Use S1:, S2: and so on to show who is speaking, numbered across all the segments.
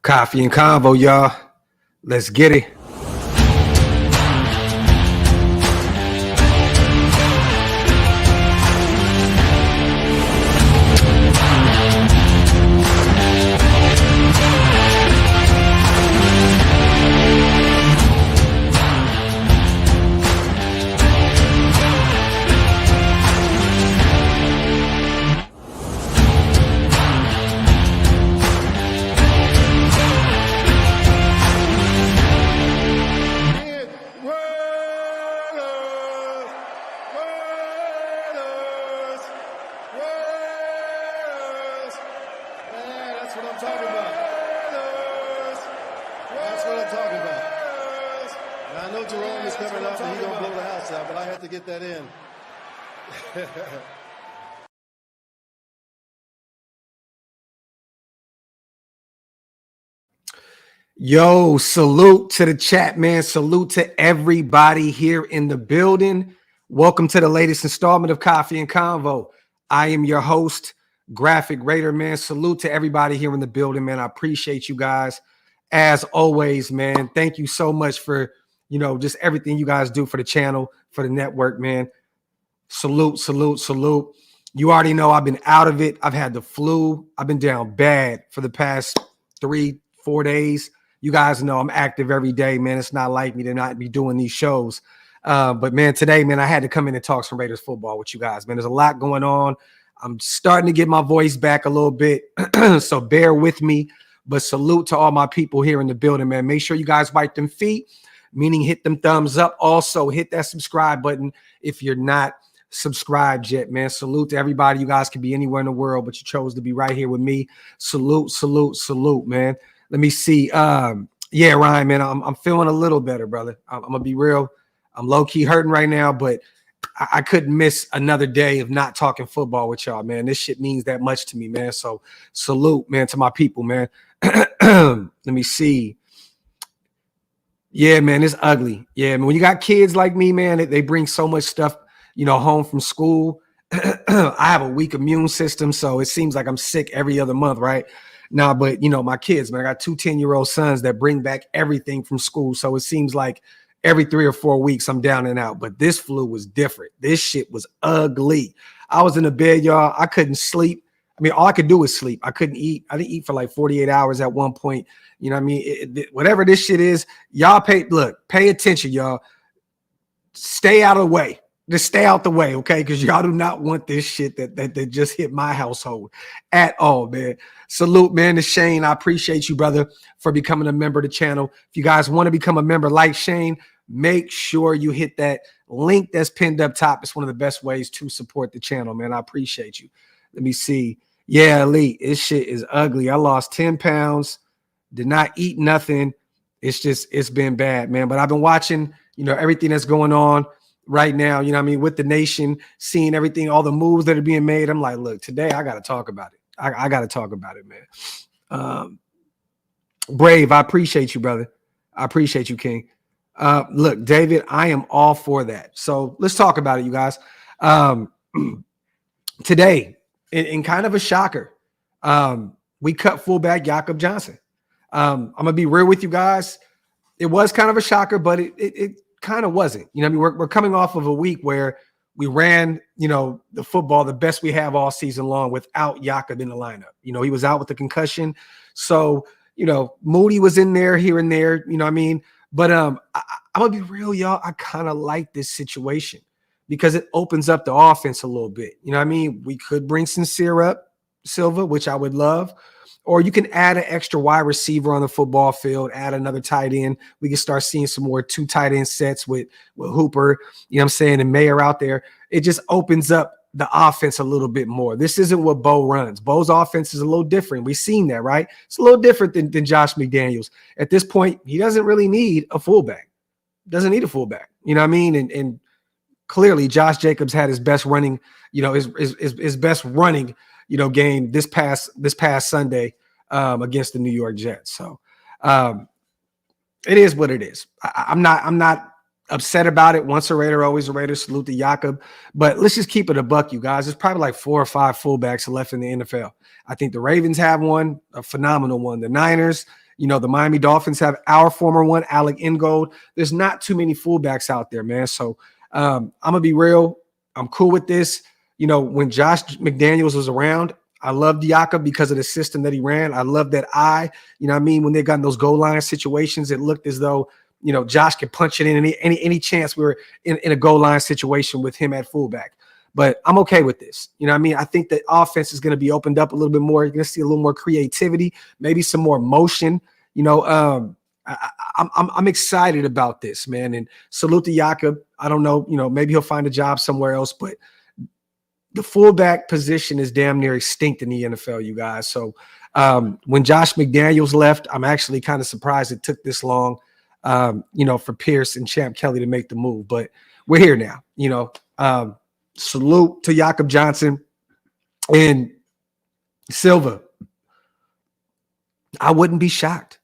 S1: Coffee and Convo, y'all. Let's get it. Yo, salute to the chat, man. Salute to everybody here in the building. Welcome to the latest installment of Coffee and Convo. I am your host, Graphk Raider, man. Salute to everybody here in the building, man. I appreciate you guys. As always, man, thank you so much for, just everything you guys do for the channel, for the network, man. Salute, salute, salute. You already know I've been out of it. I've had the flu. I've been down bad for the past 3-4 days. You guys know I'm active every day, man. It's not like me to not be doing these shows. But, man, today, man, I had to come in and talk some Raiders football with you guys, man. There's a lot going on. I'm starting to get my voice back a little bit, so bear with me. But salute to all my people here in the building, man. Make sure you guys wipe them feet, meaning hit them thumbs up. Also, hit that subscribe button if you're not subscribed yet, man. Salute to everybody. You guys could be anywhere in the world, but you chose to be right here with me. Salute, salute, salute, man. Let me see. Yeah, Ryan, man, I'm feeling a little better, brother. I'm gonna be real. I'm low-key hurting right now, but I couldn't miss another day of not talking football with y'all, man. This shit means that much to me, man. So salute, man, to my people, man. Let me see. Yeah, man, it's ugly. Yeah, man, when you got kids like me, man, they bring so much stuff, home from school. I have a weak immune system, so it seems like I'm sick every other month, right? Nah, but, my kids, man, I got two 10-year-old sons that bring back everything from school. So it seems like every 3 or 4 weeks I'm down and out. But this flu was different. This shit was ugly. I was in the bed, y'all. I couldn't sleep. I mean, all I could do was sleep. I couldn't eat. I didn't eat for like 48 hours at one point. You know what I mean? Whatever this shit is, y'all pay attention, y'all. Stay out of the way. Just stay out the way, okay? Because y'all do not want this shit that just hit my household at all, man. Salute, man, to Shane. I appreciate you, brother, for becoming a member of the channel. If you guys want to become a member like Shane, make sure you hit that link that's pinned up top. It's one of the best ways to support the channel, man. I appreciate you. Let me see. Yeah, Elite, this shit is ugly. I lost 10 pounds, did not eat nothing. It's been bad, man. But I've been watching, everything that's going on right now, with the nation, seeing everything, all the moves that are being made. I'm like, look, today I got to talk about it. I got to talk about it, man. Brave, I appreciate you, brother. I appreciate you, King. Look, David, I am all for that. So let's talk about it, you guys. Today, in kind of a shocker, we cut fullback Jakob Johnson. I'm going to be real with you guys. It was kind of a shocker, but it kind of wasn't. We're coming off of a week where we ran, the football the best we have all season long without Jakob in the lineup. He was out with the concussion. So, Moody was in there here and there, But I'm going to be real, y'all. I kind of like this situation because it opens up the offense a little bit. We could bring Sincere up, Silva, which I would love. Or you can add an extra wide receiver on the football field, add another tight end. We can start seeing some more 2 tight end sets with Hooper, and Mayer out there. It just opens up the offense a little bit more. This isn't what Bo runs. Bo's offense is a little different. We've seen that, right? It's a little different than Josh McDaniels. At this point, he doesn't really need a fullback. Doesn't need a fullback. And clearly Josh Jacobs had his best running, his best running game this past Sunday against the New York Jets. So it is what it is. I'm not upset about it. Once a Raider, always a Raider. Salute to Jakob. But let's just keep it a buck, you guys. There's probably like 4 or 5 fullbacks left in the NFL. I think the Ravens have one, a phenomenal one. The Niners, The Miami Dolphins have our former one, Alec Ingold. There's not too many fullbacks out there, man. So I'm going to be real. I'm cool with this. When Josh McDaniels was around, I loved Jakob because of the system that he ran. I love that when they got in those goal line situations, it looked as though, Josh could punch it in any chance we were in a goal line situation with him at fullback. But I'm okay with this. I think the offense is going to be opened up a little bit more. You're going to see a little more creativity, maybe some more motion. I'm excited about this, man. And salute to Jakob. I don't know, maybe he'll find a job somewhere else, but the fullback position is damn near extinct in the NFL, you guys. So when Josh McDaniels left, I'm actually kind of surprised it took this long, for Pierce and Champ Kelly to make the move. But we're here now, salute to Jakob Johnson and Silva. I wouldn't be shocked.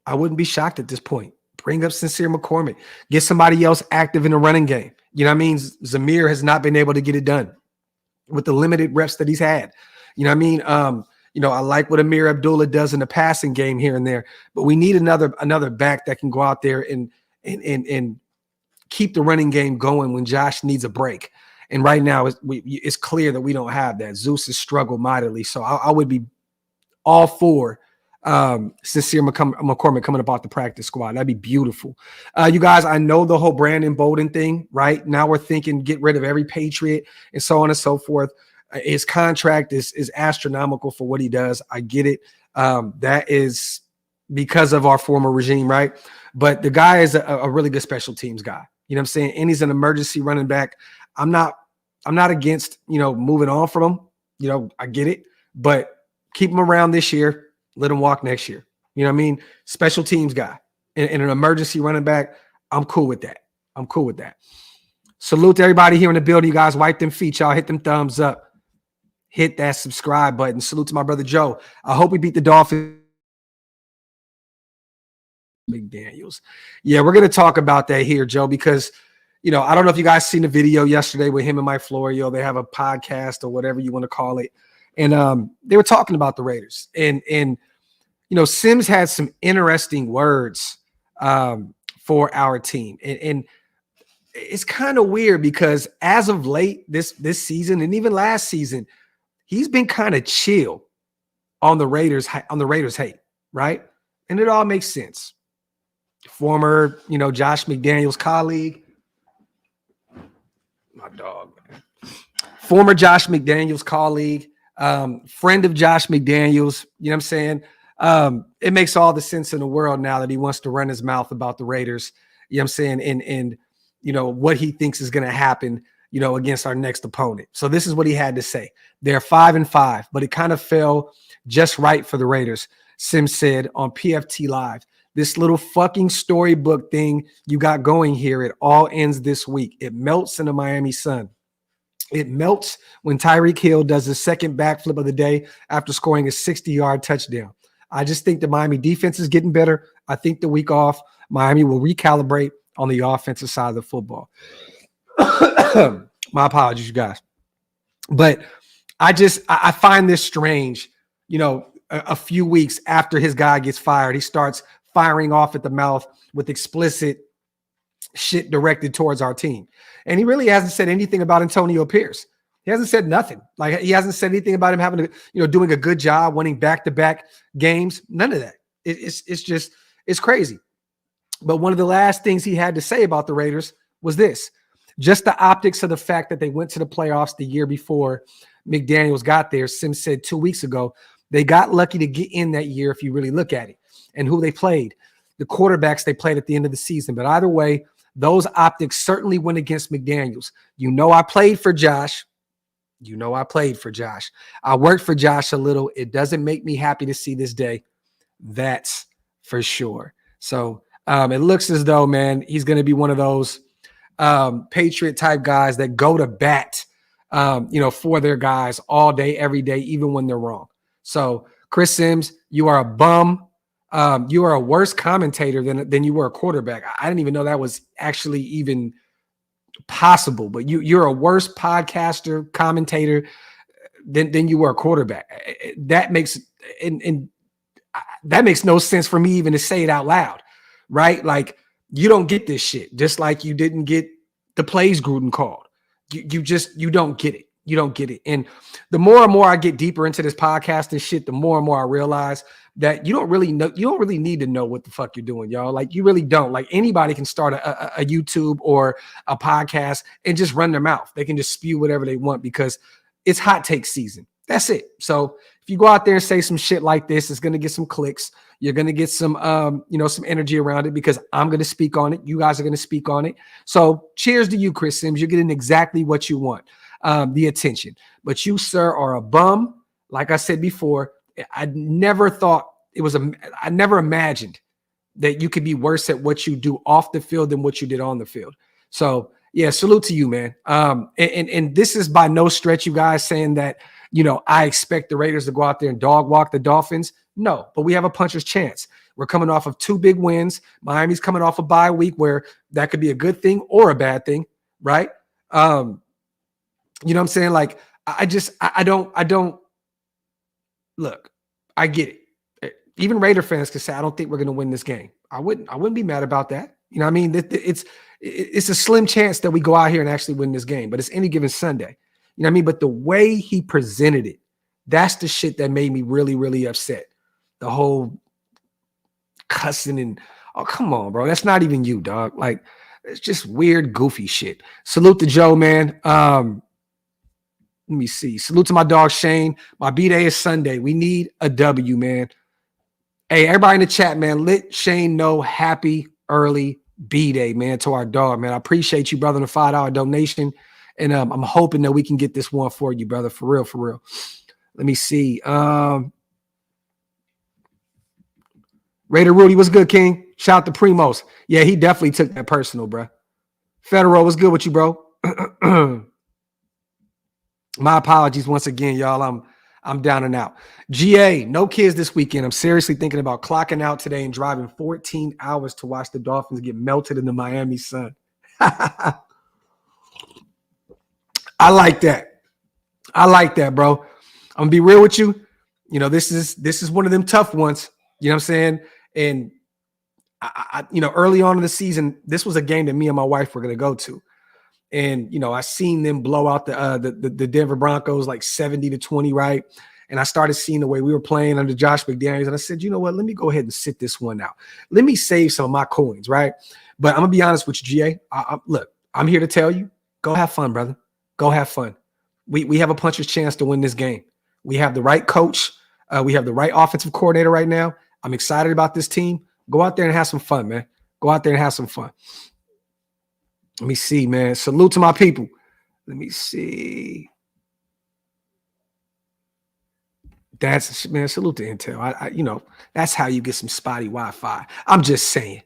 S1: I wouldn't be shocked at this point. Bring up Sincere McCormick. Get somebody else active in the running game. Zamir has not been able to get it done with the limited reps that he's had. I like what Amir Abdullah does in the passing game here and there, but we need another back that can go out there and keep the running game going when Josh needs a break. And right now it's clear that we don't have that. Zeus has struggled mightily. So I would be all for Sincere McCormick coming up off the practice squad. That'd be beautiful. You guys, I know the whole Brandon Bolden thing, right? Now we're thinking get rid of every Patriot and so on and so forth. His contract is astronomical for what he does. I get it. That is because of our former regime, right? But the guy is a really good special teams guy. You know what I'm saying? And he's an emergency running back. I'm not against, moving on from him. I get it. But keep him around this year. Let him walk next year. You know what I mean? Special teams guy and an emergency running back. I'm cool with that. Salute to everybody here in the building. You guys wipe them feet. Y'all hit them thumbs up. Hit that subscribe button. Salute to my brother Joe. I hope we beat the Dolphins. McDaniels. Yeah, we're going to talk about that here, Joe, because, I don't know if you guys seen the video yesterday with him and Mike Florio. They have a podcast or whatever you want to call it. And they were talking about the Raiders. And Sims had some interesting words for our team. And it's kind of weird because as of late this season and even last season, he's been kind of chill on the Raiders hate, right? And it all makes sense. Former, Josh McDaniels colleague. My dog, man. Former Josh McDaniels colleague. Friend of Josh McDaniels, you know what I'm saying? It makes all the sense in the world now that he wants to run his mouth about the Raiders, you know what I'm saying? And what he thinks is going to happen, against our next opponent. So this is what he had to say. They're 5-5, but it kind of fell just right for the Raiders. Sims said on PFT Live, this little fucking storybook thing you got going here, it all ends this week. It melts in the Miami sun. It melts when Tyreek Hill does his second backflip of the day after scoring a 60-yard touchdown. I just think the Miami defense is getting better. I think the week off, Miami will recalibrate on the offensive side of the football. My apologies, you guys. But I find this strange. A few weeks after his guy gets fired, he starts firing off at the mouth with explicit shit directed towards our team. And he really hasn't said anything about Antonio Pierce. He hasn't said nothing. Like, he hasn't said anything about him having to, doing a good job, winning back-to-back games. None of that. It's crazy. But one of the last things he had to say about the Raiders was this. Just the optics of the fact that they went to the playoffs the year before McDaniels got there. Sims said 2 weeks ago, they got lucky to get in that year if you really look at it. And who they played. The quarterbacks they played at the end of the season. But either way, those optics certainly went against McDaniels. I played for Josh. I worked for Josh a little. It doesn't make me happy to see this day. That's for sure. So it looks as though, man, he's going to be one of those Patriot type guys that go to bat, for their guys all day, every day, even when they're wrong. So Chris Sims, you are a bum. You are a worse commentator than you were a quarterback. I didn't even know that was actually even possible, but you're a worse podcaster, commentator than you were a quarterback. That makes, and that makes no sense for me even to say it out loud, right? Like, you don't get this shit, just like you didn't get the plays Gruden called. You don't get it. You don't get it. And the more and more I get deeper into this podcast and shit, the more and more I realize that you don't really need to know what the fuck you're doing, y'all. Like, you really don't. Like, anybody can start a YouTube or a podcast and just run their mouth. They can just spew whatever they want because it's hot take season. That's it. So if you go out there and say some shit like this, it's going to get some clicks. You're going to get some, some energy around it because I'm going to speak on it. You guys are going to speak on it. So cheers to you, Chris Sims. You're getting exactly what you want, the attention. But you, sir, are a bum. Like I said before, I never imagined that you could be worse at what you do off the field than what you did on the field. So yeah, salute to you, man. And this is by no stretch, you guys, saying that, I expect the Raiders to go out there and dog walk the Dolphins. No, but we have a puncher's chance. We're coming off of 2 big wins. Miami's coming off a bye week where that could be a good thing or a bad thing, right? You know what I'm saying? Like, I don't look, I get it. Even Raider fans can say, I don't think we're going to win this game. I wouldn't be mad about that. You know what I mean? It's a slim chance that we go out here and actually win this game, but it's any given Sunday. You know what I mean? But the way he presented it, that's the shit that made me really, really upset. The whole cussing and, oh, come on, bro. That's not even you, dog. Like, it's just weird, goofy shit. Salute to Joe, man. Let me see. Salute to my dog, Shane. My B-Day is Sunday. We need a W, man. Hey, everybody in the chat, man, let Shane know happy early B-Day, man, to our dog, man. I appreciate you, brother, the $5 donation. And I'm hoping that we can get this one for you, brother. For real, for real. Let me see. Raider Rudy, what's good, King? Shout out to Primos. Yeah, he definitely took that personal, bro. Federal, what's good with you, bro? My apologies once again, y'all. I'm down and out. GA, no kids this weekend. I'm seriously thinking about clocking out today and driving 14 hours to watch the Dolphins get melted in the Miami sun. I like that. I like that, bro. I'm gonna be real with you. This is one of them tough ones. You know what I'm saying? And I early on in the season, this was a game that me and my wife were gonna go to. And I seen them blow out the Denver Broncos like 70-20, right? And I started seeing the way we were playing under Josh McDaniels, and I said, you know what? Let me go ahead and sit this one out. Let me save some of my coins, right? But I'm gonna be honest with you, GA. Look, I'm here to tell you, go have fun, brother. Go have fun. We have a puncher's chance to win this game. We have the right coach. We have the right offensive coordinator right now. I'm excited about this team. Go out there and have some fun, man. Go out there and have some fun. Let me see, man. Salute to my people. Let me see. That's, man, salute to Intel. That's how you get some spotty Wi-Fi. I'm just saying.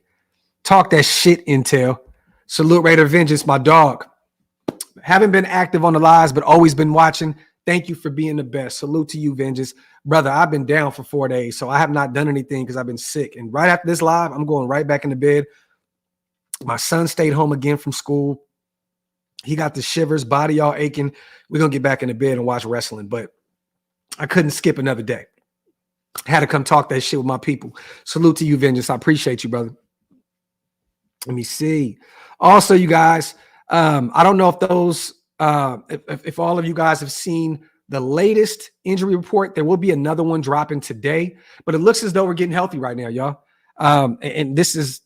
S1: Talk that shit, Intel. Salute Raider Vengeance, my dog. Haven't been active on the lives, but always been watching. Thank you for being the best. Salute to you, Vengeance. Brother, I've been down for 4 days, so I have not done anything because I've been sick. And right after this live, I'm going right back into bed. My son stayed home again from school. He got the shivers, body all aching. We're going to get back into bed and watch wrestling, but I couldn't skip another day. Had to come talk that shit with my people. Salute to you, Vengeance. I appreciate you, brother. Let me see. Also, you guys, I don't know if those, if all of you guys have seen the latest injury report. There will be another one dropping today, but it looks as though we're getting healthy right now, y'all. And this is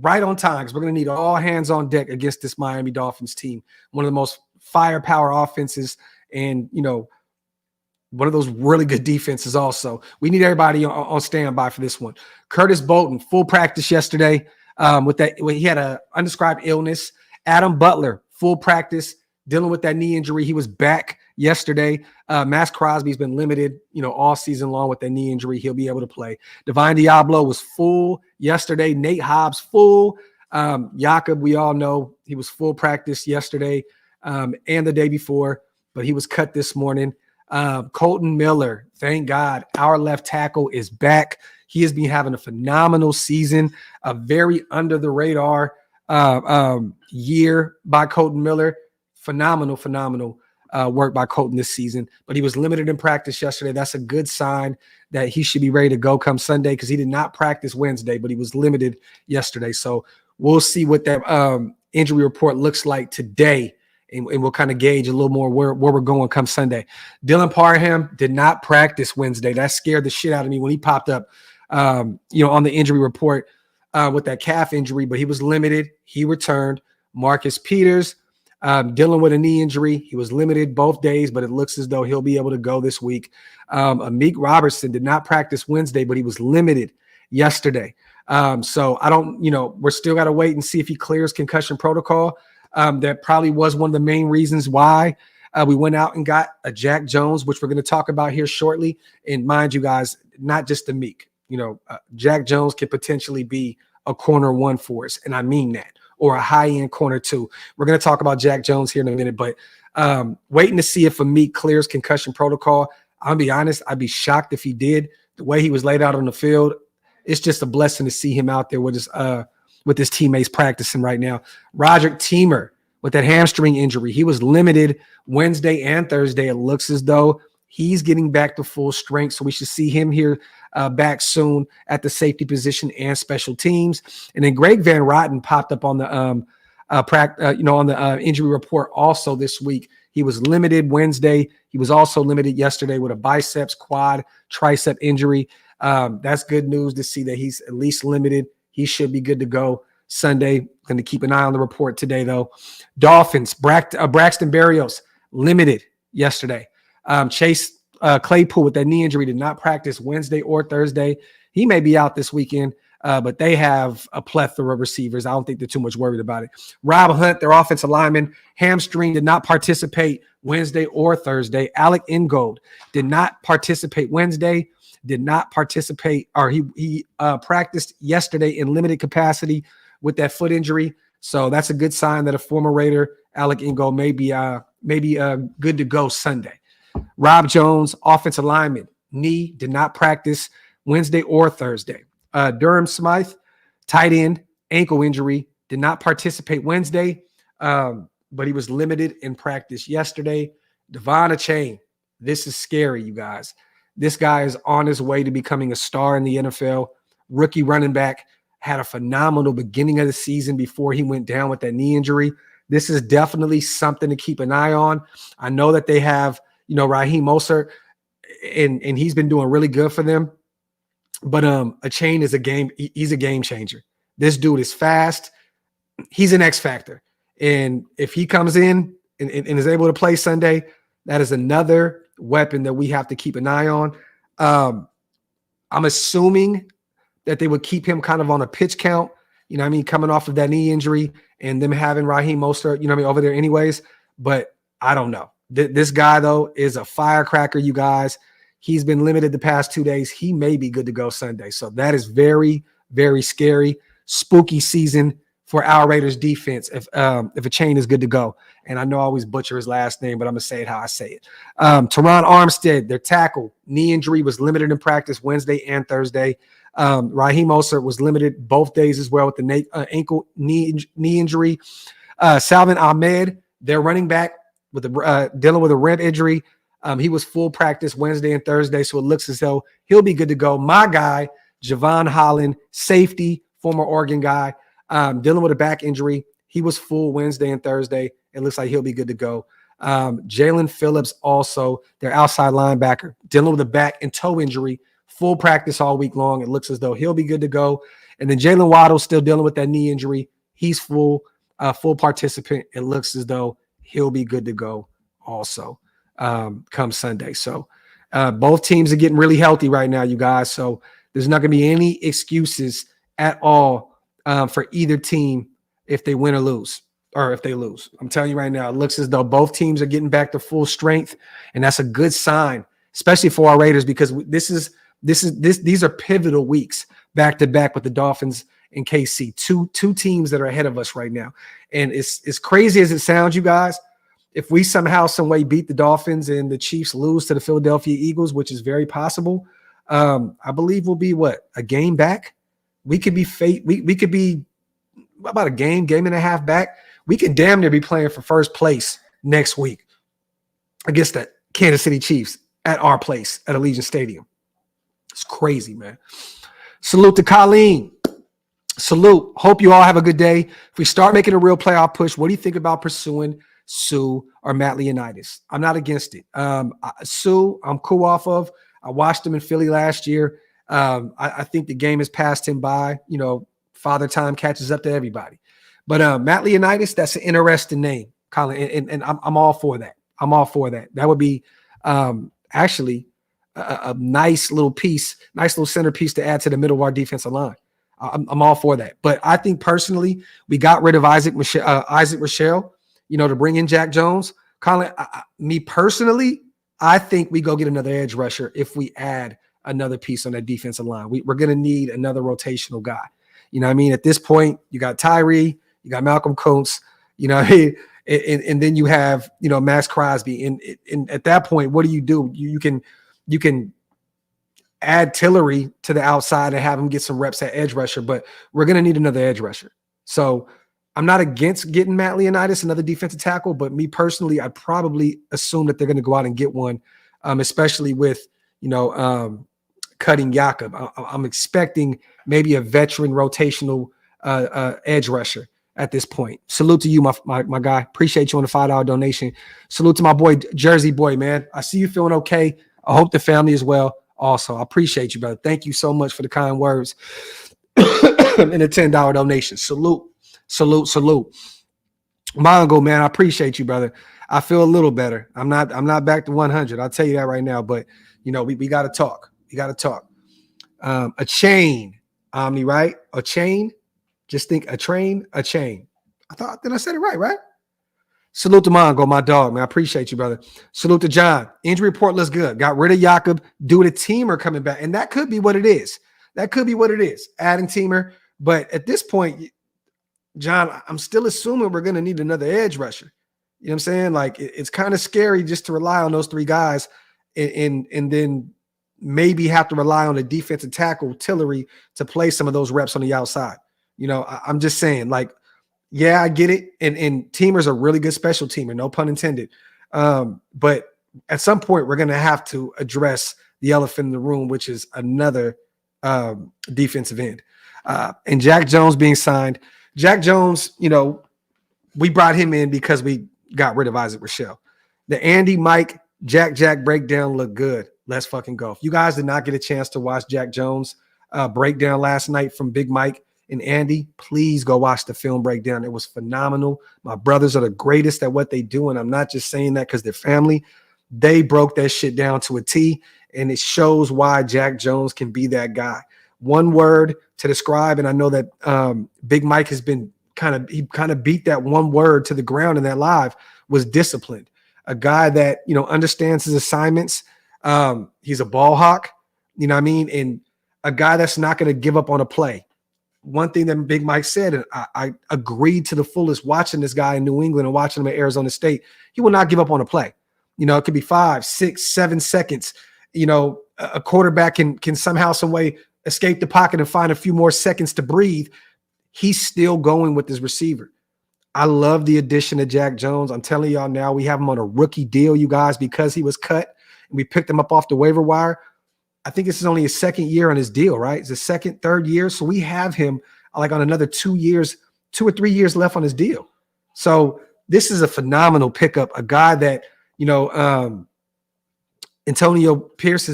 S1: right on time because we're going to need all hands on deck against this Miami Dolphins team. One of the most firepower offenses and, one of those really good defenses also. We need everybody on standby for this one. Curtis Bolton, full practice yesterday he had an undescribed illness. Adam Butler, full practice, dealing with that knee injury. He was back yesterday. Max Crosby's been limited, all season long with that knee injury. He'll be able to play. Divine Diablo was full yesterday. Nate Hobbs, full. Jakob, we all know he was full practice yesterday and the day before, but he was cut this morning. Colton Miller, thank God, our left tackle is back. He has been having a phenomenal season, a very under the radar year by Colton Miller. Phenomenal. work by Colton this season, but he was limited in practice yesterday. That's a good sign that he should be ready to go come Sunday, because he did not practice Wednesday, but he was limited yesterday. So we'll see what that injury report looks like today, and we'll kind of gauge a little more where we're going come Sunday. Dylan Parham did not practice Wednesday. That scared the shit out of me when he popped up, on the injury report with that calf injury, but he was limited. He returned. Marcus Peters, dealing with a knee injury. He was limited both days, but it looks as though he'll be able to go this week. Amik Robertson did not practice Wednesday, but he was limited yesterday. So I don't, we're still got to wait and see if he clears concussion protocol. That probably was one of the main reasons why we went out and got a Jack Jones, which we're going to talk about here shortly. And mind you guys, not just Amik, Jack Jones could potentially be a corner one for us. And I mean that. Or a high-end corner two. We're going to talk about Jack Jones here in a minute, but waiting to see if Amik clears concussion protocol. I'll be honest, I'd be shocked if he did. The way he was laid out on the field, it's just a blessing to see him out there with his teammates practicing right now. Roderick Teamer with that hamstring injury, he was limited Wednesday and Thursday. It looks as though he's getting back to full strength, so we should see him here back soon at the safety position and special teams. And then Greg Van Rotten popped up on the on the injury report also this week. He was limited Wednesday. He was also limited yesterday with a biceps, quad, tricep injury. That's good news to see that he's at least limited. He should be good to go Sunday. Going to keep an eye on the report today, though. Dolphins, Braxton Berrios, limited yesterday. Chase Claypool with that knee injury did not practice Wednesday or Thursday. He may be out this weekend, but they have a plethora of receivers. I don't think they're too much worried about it. Rob Hunt, their offensive lineman, hamstring, did not participate Wednesday or Thursday. Alec Ingold did not participate Wednesday, did not participate, or he practiced yesterday in limited capacity with that foot injury. So that's a good sign that a former Raider, Alec Ingold, may be good to go Sunday. Rob Jones, offensive lineman, knee, did not practice Wednesday or Thursday. Durham Smythe, tight end, ankle injury, did not participate Wednesday, but he was limited in practice yesterday. Devon Achane, this is scary, you guys. This guy is on his way to becoming a star in the NFL. Rookie running back, had a phenomenal beginning of the season before he went down with that knee injury. This is definitely something to keep an eye on. I know that they have Raheem Mostert, and he's been doing really good for them. But Achane is he's a game changer. This dude is fast. He's an X factor. And if he comes in and is able to play Sunday, that is another weapon that we have to keep an eye on. I'm assuming that they would keep him kind of on a pitch count, coming off of that knee injury and them having Raheem Mostert, over there anyways. But I don't know. This guy, though, is a firecracker, you guys. He's been limited the past 2 days. He may be good to go Sunday. So that is very, very scary. Spooky season for our Raiders defense if Achane is good to go. And I know I always butcher his last name, but I'm going to say it how I say it. Teron Armstead, their tackle, knee injury, was limited in practice Wednesday and Thursday. Raheem Mostert was limited both days as well with the ankle knee injury. Salvin Ahmed, their running back, dealing with a rib injury. He was full practice Wednesday and Thursday, so it looks as though he'll be good to go. My guy, Javon Holland, safety, former Oregon guy, dealing with a back injury. He was full Wednesday and Thursday. It looks like he'll be good to go. Jalen Phillips, also their outside linebacker, dealing with a back and toe injury, full practice all week long. It looks as though he'll be good to go. And then Jalen Waddle still dealing with that knee injury. He's full participant. It looks as though he'll be good to go also come Sunday. So both teams are getting really healthy right now, you guys. So there's not going to be any excuses at all for either team if they win or lose, or if they lose. I'm telling you right now, it looks as though both teams are getting back to full strength, and that's a good sign, especially for our Raiders, because these are pivotal weeks back to back with the Dolphins and KC, two teams that are ahead of us right now. And it's crazy as it sounds, you guys. If we somehow, some way beat the Dolphins and the Chiefs lose to the Philadelphia Eagles, which is very possible, I believe we'll be a game back. We could be we could be about a game and a half back. We could damn near be playing for first place next week. against the Kansas City Chiefs at our place at Allegiant Stadium. It's crazy, man. Salute to Colleen. Salute. Hope you all have a good day. If we start making a real playoff push, what do you think about pursuing Sue or Matt Leonidas? I'm not against it. Sue, I'm cool off of. I watched him in Philly last year. I think the game has passed him by. You know, father time catches up to everybody. But Matt Leonidas, that's an interesting name, Colin, and I'm all for that. I'm all for that. That would be actually a nice little piece, nice little centerpiece to add to the middle of our defensive line. I'm all for that. But I think personally, we got rid of Isaac Rochelle, you know, to bring in Jack Jones. Colin, me personally, I think we go get another edge rusher if we add another piece on that defensive line. We're going to need another rotational guy. You know what I mean? At this point, you got Tyree, you got Malcolm Coates, you know, and then you have, you know, Max Crosby. And at that point, what do? You can add Tillery to the outside and have him get some reps at edge rusher, but we're going to need another edge rusher. So I'm not against getting Matt Leonidas, another defensive tackle, but me personally, I'd probably assume that they're going to go out and get one, especially with, you know, cutting Jakob. I'm expecting maybe a veteran rotational edge rusher at this point. Salute to you, my guy. Appreciate you on the $5 donation. Salute to my boy, Jersey boy, man. I see you feeling okay. I hope the family is well. Also, I appreciate you, brother. Thank you so much for the kind words and the $10 donation. Salute. Mongo, man, I appreciate you, brother. I feel a little better. I'm not back to 100. I'll tell you that right now. But you know, we got to talk. We got to talk. A chain, Omni, right? A chain. Just think a train, a chain. Did I say it right? Salute to Mongo, my dog, man. I appreciate you, brother. Salute to John. Injury report looks good. Got rid of Jakob due to Teamer coming back. And that could be what it is. Adding Teamer. But at this point, John, I'm still assuming we're going to need another edge rusher. You know what I'm saying? Like, it's kind of scary just to rely on those three guys and then maybe have to rely on a defensive tackle, Tillery, to play some of those reps on the outside. You know, I'm just saying, like, yeah, I get it. And Teamer's a really good special teamer, no pun intended. But at some point, we're going to have to address the elephant in the room, which is another defensive end. And Jack Jones being signed. Jack Jones, you know, we brought him in because we got rid of Isaac Rochelle. The Andy, Mike, Jack breakdown looked good. Let's fucking go. If you guys did not get a chance to watch Jack Jones breakdown last night from Big Mike and Andy, please go watch the film breakdown. It was phenomenal. My brothers are the greatest at what they do, and I'm not just saying that because they're family. They broke that shit down to a T, and it shows why Jack Jones can be that guy. One word to describe, and I know that Big Mike has been kind of beat that one word to the ground in that live, was disciplined. A guy that, you know, understands his assignments. He's a ball hawk, you know what I mean? And a guy that's not going to give up on a play. One thing that Big Mike said, and I agreed to the fullest watching this guy in New England and watching him at Arizona State, he will not give up on a play. You know, it could be 5, 6, 7 seconds. You know, a quarterback can somehow, some way escape the pocket and find a few more seconds to breathe. He's still going with his receiver. I love the addition of Jack Jones. I'm telling y'all now, we have him on a rookie deal, you guys, because he was cut and we picked him up off the waiver wire. I think this is only his second year on his deal, right? It's his second, third year. So we have him like on another 2 or 3 years left on his deal. So this is a phenomenal pickup. A guy that, you know, Antonio Pierce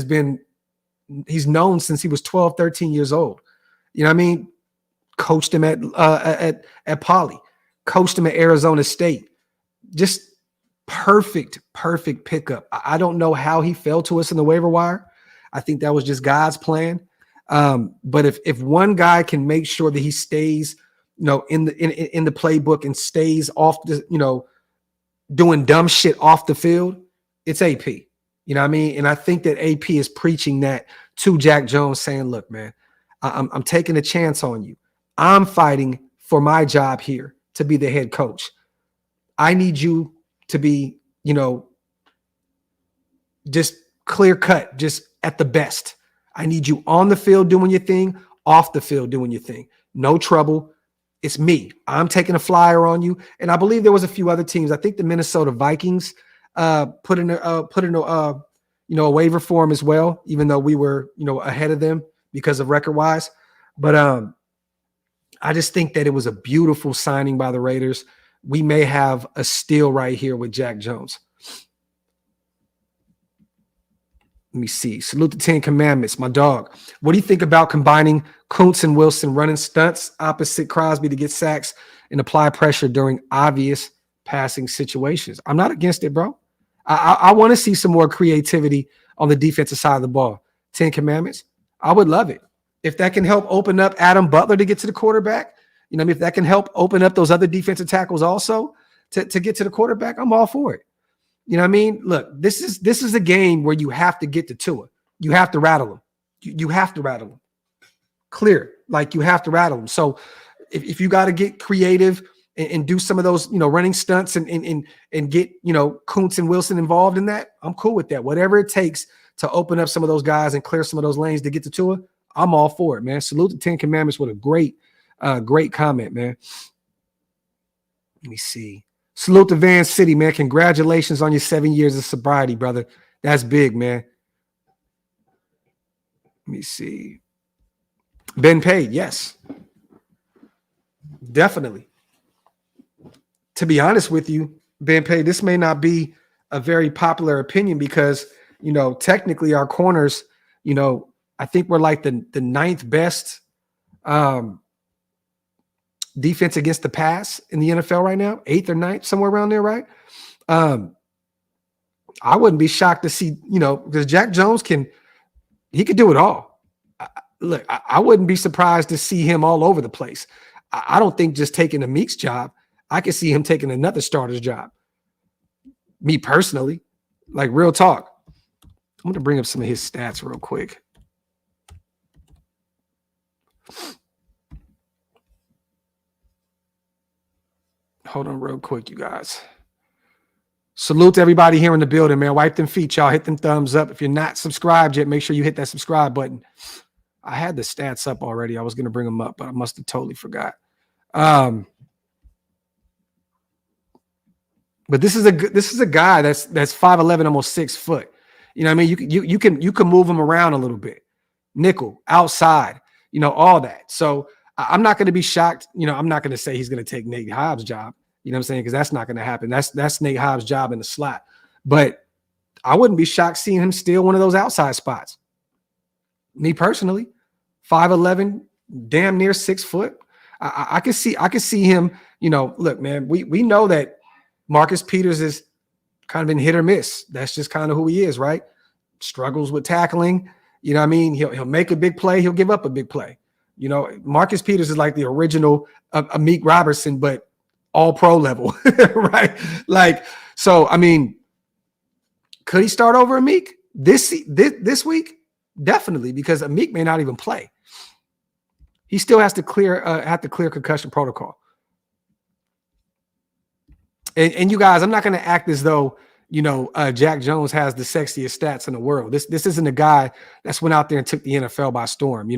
S1: he's known since he was 12, 13 years old. You know what I mean? Coached him at Poly, coached him at Arizona State. Just perfect pickup. I don't know how he fell to us in the waiver wire. I think that was just God's plan. But if one guy can make sure that he stays, you know, in the playbook and stays off the, you know, doing dumb shit off the field, it's AP. You know what I mean? And I think that AP is preaching that to Jack Jones, saying, look, man, I'm taking a chance on you. I'm fighting for my job here to be the head coach. I need you to be, you know, just clear cut, just at the best. I need you on the field doing your thing, off the field doing your thing. No trouble. It's me. I'm taking a flyer on you. And I believe there was a few other teams. I think the Minnesota Vikings put in a a waiver for him as well, even though we were ahead of them because of record wise. But I just think that it was a beautiful signing by the Raiders. We may have a steal right here with Jack Jones. Let me see. Salute the 10 Commandments, my dog. What do you think about combining Kuntz and Wilson running stunts opposite Crosby to get sacks and apply pressure during obvious passing situations? I'm not against it, bro. I want to see some more creativity on the defensive side of the ball. 10 Commandments. I would love it. If that can help open up Adam Butler to get to the quarterback, if that can help open up those other defensive tackles also to get to the quarterback, I'm all for it. You know what I mean? Look, this is a game where you have to get to Tua. You have to rattle them. You have to rattle them. Clear. Like you have to rattle them. So if you got to get creative and do some of those, running stunts and get, Kuntz and Wilson involved in that, I'm cool with that. Whatever it takes to open up some of those guys and clear some of those lanes to get to Tua, I'm all for it, man. Salute the 10 Commandments with a great comment, man. Let me see. Salute to Van City, man. Congratulations on your 7 years of sobriety, brother. That's big, man. Let me see. Been paid, yes. Definitely. To be honest with you, Ben Pay, this may not be a very popular opinion because, technically our corners, I think we're like the ninth best defense against the pass in the NFL right now, 8th or 9th, somewhere around there, right? I wouldn't be shocked to see, because Jack Jones he could do it all. Look, I wouldn't be surprised to see him all over the place. I don't think just taking a Meek's job, I could see him taking another starter's job. Me personally, like real talk. I'm going to bring up some of his stats real quick. Hold on real quick, you guys. Salute to everybody here in the building, man. Wipe them feet, y'all. Hit them thumbs up. If you're not subscribed yet, make sure you hit that subscribe button. I had the stats up already. I was going to bring them up, but I must have totally forgot. But this is a guy that's 5'11", almost 6 foot. You know what I mean? You can move him around a little bit. Nickel, outside, all that. So I'm not going to be shocked. I'm not going to say he's going to take Nate Hobbs' job. You know what I'm saying? Because that's not going to happen. That's Nate Hobbs' job in the slot. But I wouldn't be shocked seeing him steal one of those outside spots. Me personally, 5'11", damn near 6 foot. I could see him. Look, man, we know that Marcus Peters is kind of been hit or miss. That's just kind of who he is, right? Struggles with tackling. You know what I mean? He'll make a big play. He'll give up a big play. Marcus Peters is like the original Amik Robertson, but all pro level, right? Like, so, I mean, could he start over Amik this week? Definitely, because Amik may not even play. He still has to clear concussion protocol. And you guys, I'm not going to act as though, Jack Jones has the sexiest stats in the world. This isn't a guy that's went out there and took the NFL by storm. He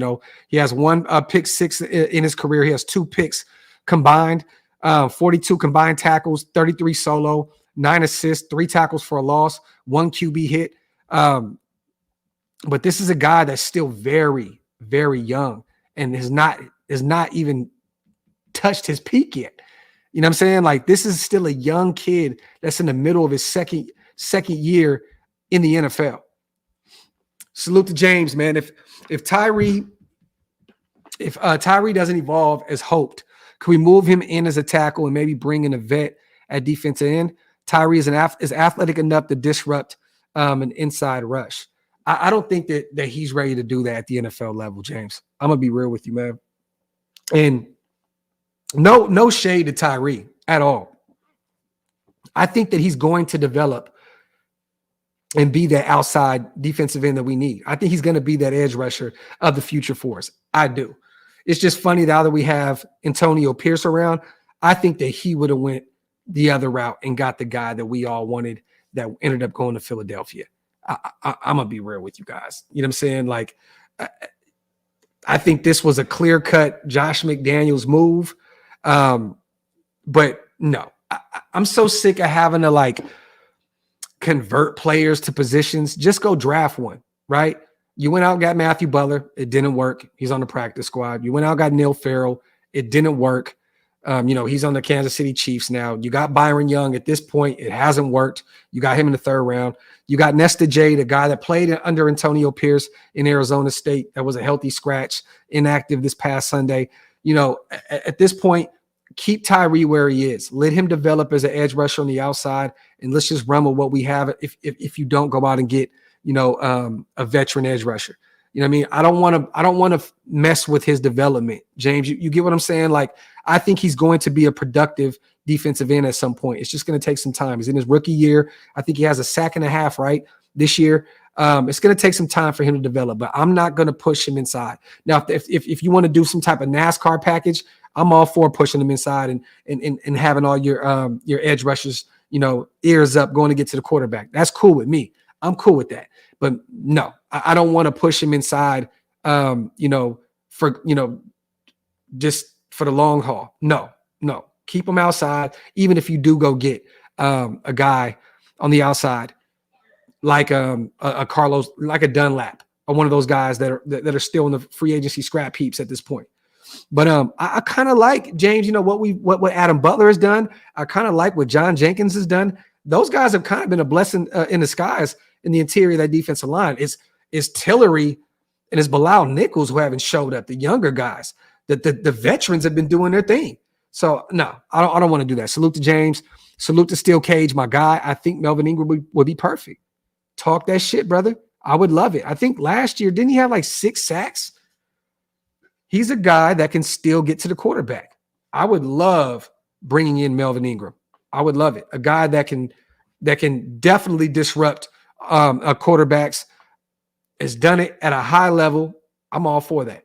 S1: has one pick six in his career. He has 2 picks combined, 42 combined tackles, 33 solo, 9 assists, 3 tackles for a loss, 1 QB hit. But this is a guy that's still very, very young and has not even touched his peak yet. You know what I'm saying? Like, this is still a young kid that's in the middle of his second year in the NFL. Salute to James, man. If Tyree doesn't evolve as hoped, can we move him in as a tackle and maybe bring in a vet at defensive end? Tyree is athletic enough to disrupt an inside rush. I don't think that he's ready to do that at the NFL level, James. I'm gonna be real with you, man. And no shade to Tyree at all. I think that he's going to develop and be that outside defensive end that we need. I think he's going to be that edge rusher of the future for us. I do. It's just funny now that we have Antonio Pierce around. I think that he would have went the other route and got the guy that we all wanted that ended up going to Philadelphia. I'm going to be real with you guys. You know what I'm saying? Like, I think this was a clear-cut Josh McDaniels move. But no, I'm so sick of having to convert players to positions, just go draft one, right? You went out and got Matthew Butler. It didn't work. He's on the practice squad. You went out and got Neil Farrell. It didn't work. He's on the Kansas City Chiefs now. You got Byron Young. At this point, it hasn't worked. You got him in the third round. You got Nesta J, the guy that played under Antonio Pierce in Arizona State. That was a healthy scratch, inactive this past Sunday. At this point, keep Tyree where he is. Let him develop as an edge rusher on the outside, and let's just run with what we have. If you don't go out and get a veteran edge rusher. You know what I mean? I don't want to mess with his development. James, you get what I'm saying? Like, I think he's going to be a productive defensive end at some point. It's just going to take some time. He's in his rookie year. I think he has a sack and a half, right, this year. It's going to take some time for him to develop, but I'm not going to push him inside. Now, if you want to do some type of NASCAR package, I'm all for pushing him inside and having all your edge rushers, ears up going to get to the quarterback. That's cool with me. I'm cool with that. But no, I don't want to push him inside, just for the long haul. No. Keep him outside, even if you do go get a guy on the outside like a Carlos, like a Dunlap, or one of those guys that are still in the free agency scrap heaps at this point. But I kind of like, James, what Adam Butler has done. I kind of like what John Jenkins has done. Those guys have kind of been a blessing in disguise in the interior of that defensive line. It's Tillery and it's Bilal Nichols who haven't showed up, the younger guys. The veterans have been doing their thing. So, no, I don't want to do that. Salute to James. Salute to Steel Cage, my guy. I think Melvin Ingram would be perfect. Talk that shit, brother. I would love it. I think last year, didn't he have like 6 sacks? He's a guy that can still get to the quarterback. I would love bringing in Melvin Ingram. I would love it. A guy that can definitely disrupt quarterbacks, has done it at a high level. I'm all for that.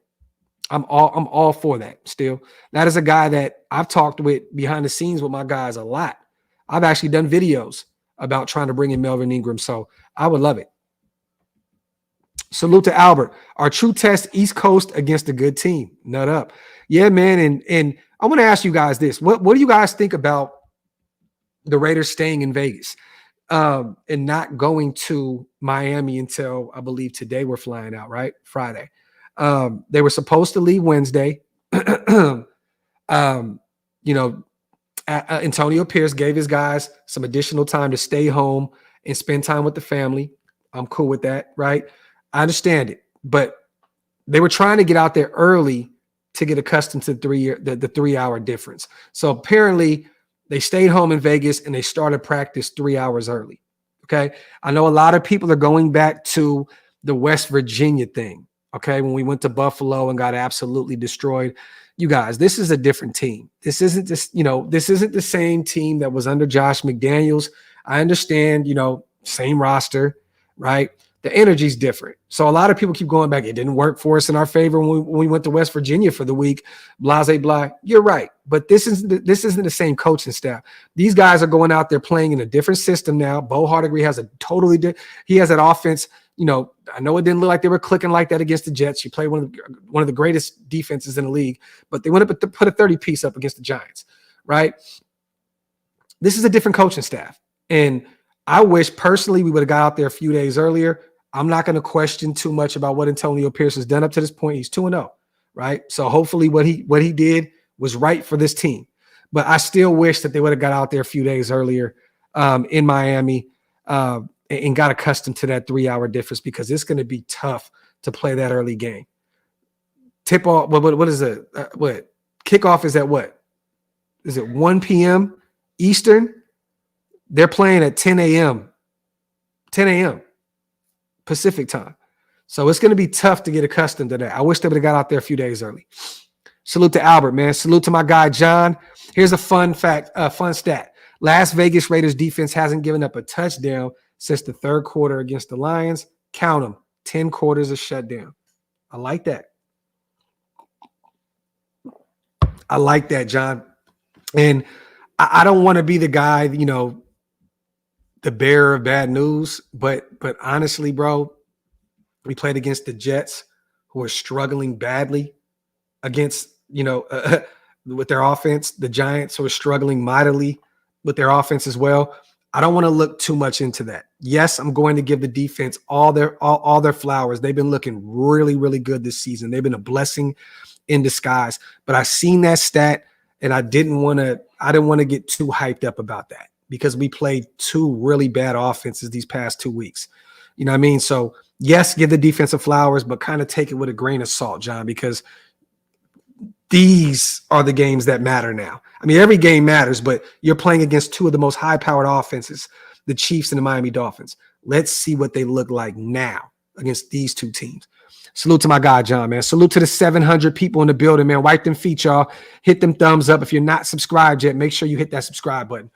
S1: I'm all for that still. That is a guy that I've talked with behind the scenes with my guys a lot. I've actually done videos about trying to bring in Melvin Ingram, so I would love it. Salute to Albert. Our true test, East Coast against a good team. Nut up. Yeah, man, and I want to ask you guys this. What do you guys think about the Raiders staying in Vegas and not going to Miami until, I believe, today we're flying out, right? Friday. They were supposed to leave Wednesday. Antonio Pierce gave his guys some additional time to stay home and spend time with the family. I'm cool with that, right? I understand it, but they were trying to get out there early to get accustomed to the 3-hour difference. So apparently they stayed home in Vegas and they started practice 3 hours early. Okay. I know a lot of people are going back to the West Virginia thing. Okay. When we went to Buffalo and got absolutely destroyed. You guys, this is a different team. This isn't the same team that was under Josh McDaniels. I understand, same roster, right? The energy's different. So a lot of people keep going back. It didn't work for us in our favor when we went to West Virginia for the week. Blase blah. You're right. But this isn't the same coaching staff. These guys are going out there playing in a different system now. Bo Hardigree has he has that offense. I know it didn't look like they were clicking like that against the Jets. You play one of the greatest defenses in the league, but they went up to put a 30-piece up against the Giants, right? This is a different coaching staff. And I wish personally we would have got out there a few days earlier. I'm not going to question too much about what Antonio Pierce has done up to this point. He's 2-0, right? So hopefully what he did was right for this team. But I still wish that they would have got out there a few days earlier in Miami and got accustomed to that 3-hour difference, because it's going to be tough to play that early game. Tip off, what is it? What kickoff is at what? Is it 1 p.m. Eastern? They're playing at 10 a.m. Pacific time. So it's going to be tough to get accustomed to that. I wish they would have got out there a few days early. Salute to Albert, man. Salute to my guy, John. Here's a fun stat. Las Vegas Raiders defense hasn't given up a touchdown since the third quarter against the Lions. Count them. 10 quarters of shutdown. I like that. I like that, John. And I don't want to be the guy, the bearer of bad news, but honestly, bro, we played against the Jets, who are struggling badly against, with their offense, the Giants, who are struggling mightily with their offense as well. I don't want to look too much into that. Yes, I'm going to give the defense all their flowers. They've been looking really, really good this season. They've been a blessing in disguise. But I seen that stat, and I didn't want to get too hyped up about that because we played two really bad offenses these past 2 weeks. You know what I mean? So yes, give the defensive flowers, but kind of take it with a grain of salt, John, because these are the games that matter now. I mean, every game matters, but you're playing against two of the most high-powered offenses, the Chiefs and the Miami Dolphins. Let's see what they look like now against these two teams. Salute to my guy, John, man. Salute to the 700 people in the building, man. Wipe them feet, y'all. Hit them thumbs up. If you're not subscribed yet, make sure you hit that subscribe button.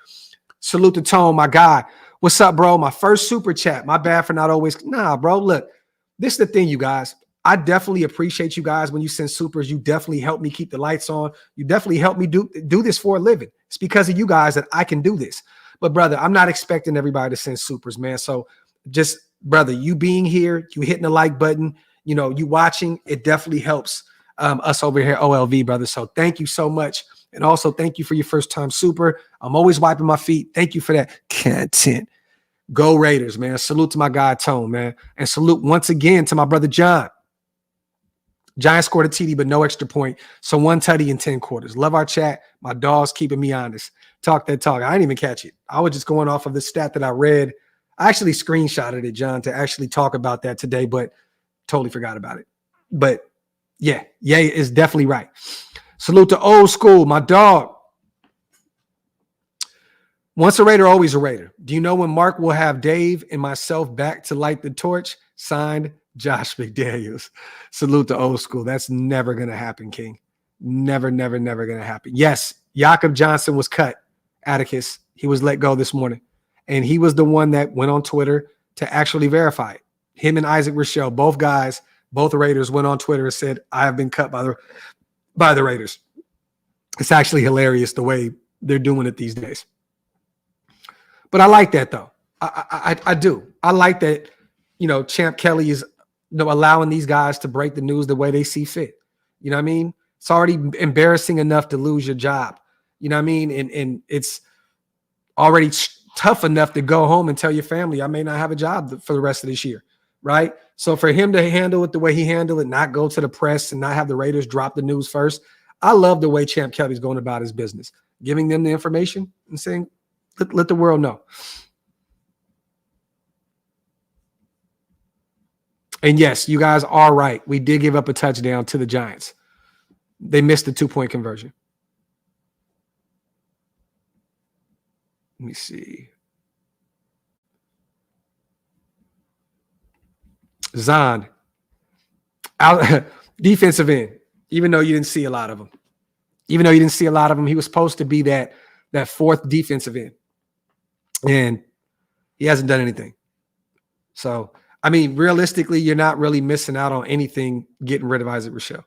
S1: Salute to Tone, my guy. What's up, bro? My first super chat. My bad for not always. Nah, bro, look. This is the thing, you guys. I definitely appreciate you guys when you send supers. You definitely help me keep the lights on. You definitely help me do this for a living. It's because of you guys that I can do this. But, brother, I'm not expecting everybody to send supers, man. So just, brother, you being here, you hitting the like button, you know, you watching, it definitely helps us over here at OLV, brother. So thank you so much. And also thank you for your first time super. I'm always wiping my feet. Thank you for that content. Go Raiders, man. Salute to my guy, Tone, man. And salute once again to my brother, John. Giants scored a TD, but no extra point. So 1 tutty in 10 quarters. Love our chat. My dog's keeping me honest. Talk that talk. I didn't even catch it. I was just going off of the stat that I read. I actually screenshotted it, John, to actually talk about that today, but totally forgot about it. But yeah, is definitely right. Salute to old school, my dog. Once a Raider, always a Raider. Do you know when Mark will have Dave and myself back to light the torch? Signed, Josh McDaniels. Salute to old school. That's never going to happen, King. Never going to happen. Yes, Jakob Johnson was cut. Atticus, he was let go this morning. And he was the one that went on Twitter to actually verify it. Him and Isaac Rochelle, both guys, both Raiders, went on Twitter and said, I have been cut by the Raiders. It's actually hilarious the way they're doing it these days. But I like that, though. I do. I like that, you know, Champ Kelly is, you know, allowing these guys to break the news the way they see fit. You know what I mean? It's already embarrassing enough to lose your job. You know what I mean? And it's already tough enough to go home and tell your family, I may not have a job for the rest of this year, right? So for him to handle it the way he handled it, not go to the press and not have the Raiders drop the news first, I love the way Champ Kelly's going about his business, giving them the information and saying, let the world know. And yes, you guys are right. We did give up a touchdown to the Giants. They missed the 2-point conversion. Let me see. Zahn, out, defensive end, even though you didn't see a lot of them. Even though you didn't see a lot of them, he was supposed to be that fourth defensive end. And he hasn't done anything. So, I mean, realistically, you're not really missing out on anything getting rid of Isaac Rochelle.